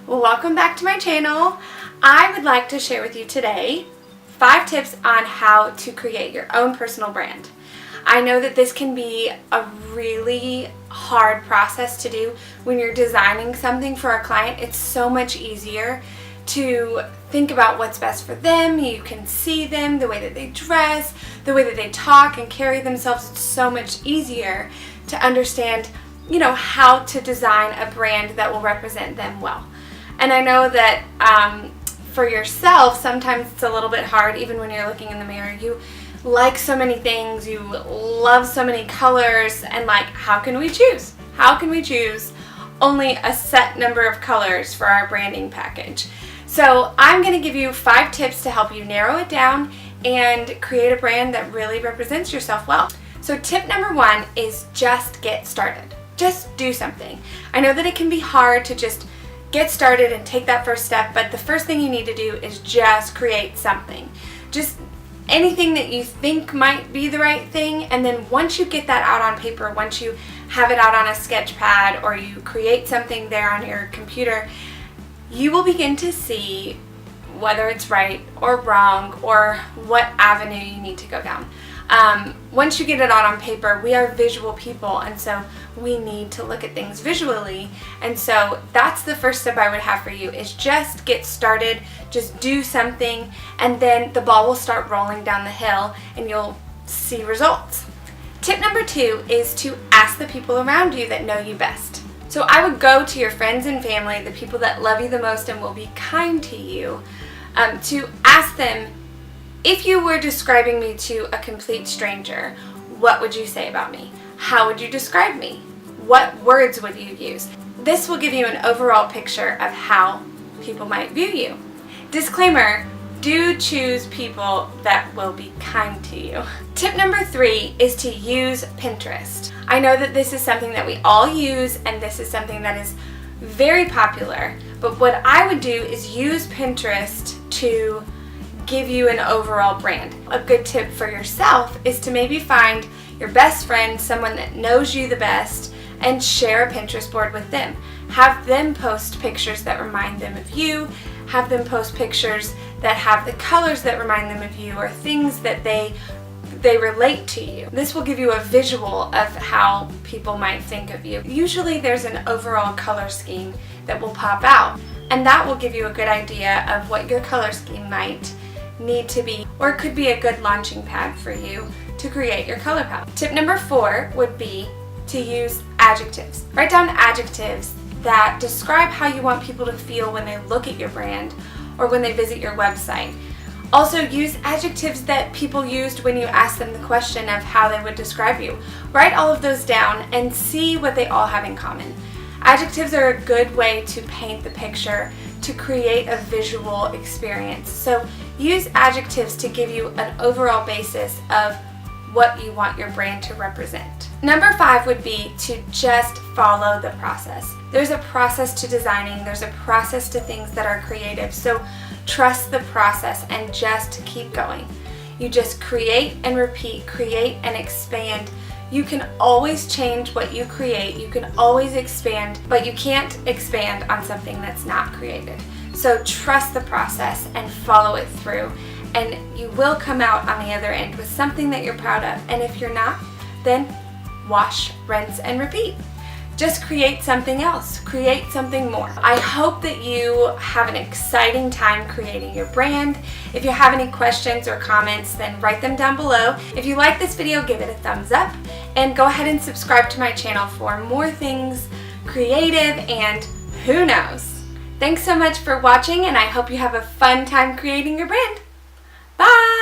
Well, welcome back to my channel. I would like to share with you today 5 tips on how to create your own personal brand. I know that this can be a really hard process to do when you're designing something for a client. It's so much easier to think about what's best for them. You can see them, the way that they dress, the way that they talk and carry themselves. It's so much easier to understand, how to design a brand that will represent them well. And I know that for yourself, sometimes it's a little bit hard, even when you're looking in the mirror. You like so many things, you love so many colors, and how can we choose? How can we choose only a set number of colors for our branding package? So I'm going to give you 5 tips to help you narrow it down and create a brand that really represents yourself well. So tip number 1 is just get started. Just do something. I know that it can be hard to just get started and take that first step, but the first thing you need to do is just create something. Just anything that you think might be the right thing, and then once you get that out on paper, once you have it out on a sketch pad or you create something there on your computer, you will begin to see whether it's right or wrong or what avenue you need to go down. Once you get it out on paper, we are visual people, and so we need to look at things visually. And so that's the first step I would have for you, is just get started, just do something, and then the ball will start rolling down the hill and you'll see results. Tip number 2 is to ask the people around you that know you best. So I would go to your friends and family, the people that love you the most and will be kind to you, to ask them, if you were describing me to a complete stranger, what would you say about me? How would you describe me? What words would you use? This will give you an overall picture of how people might view you. Disclaimer, do choose people that will be kind to you. Tip number 3 is to use Pinterest. I know that this is something that we all use, and this is something that is very popular, but what I would do is use Pinterest to give you an overall brand. A good tip for yourself is to maybe find your best friend, someone that knows you the best, and share a Pinterest board with them. Have them post pictures that remind them of you. Have them post pictures that have the colors that remind them of you, or things that they relate to you. This will give you a visual of how people might think of you. Usually there's an overall color scheme that will pop out, and that will give you a good idea of what your color scheme might need to be, or it could be a good launching pad for you to create your color palette. Tip number 4 would be to use adjectives. Write down adjectives that describe how you want people to feel when they look at your brand or when they visit your website. Also, use adjectives that people used when you asked them the question of how they would describe you. Write all of those down and see what they all have in common. Adjectives are a good way to paint the picture, to create a visual experience. So use adjectives to give you an overall basis of what you want your brand to represent. Number 5 would be to just follow the process. There's a process to designing, there's a process to things that are creative, so trust the process and just keep going. You just create and repeat, create and expand. You can always change what you create, you can always expand, but you can't expand on something that's not created. So trust the process and follow it through, and you will come out on the other end with something that you're proud of. And if you're not, then wash, rinse, and repeat. Just create something else, create something more. I hope that you have an exciting time creating your brand. If you have any questions or comments, then write them down below. If you like this video, give it a thumbs up, and go ahead and subscribe to my channel for more things creative and who knows. Thanks so much for watching, and I hope you have a fun time creating your brand. Bye!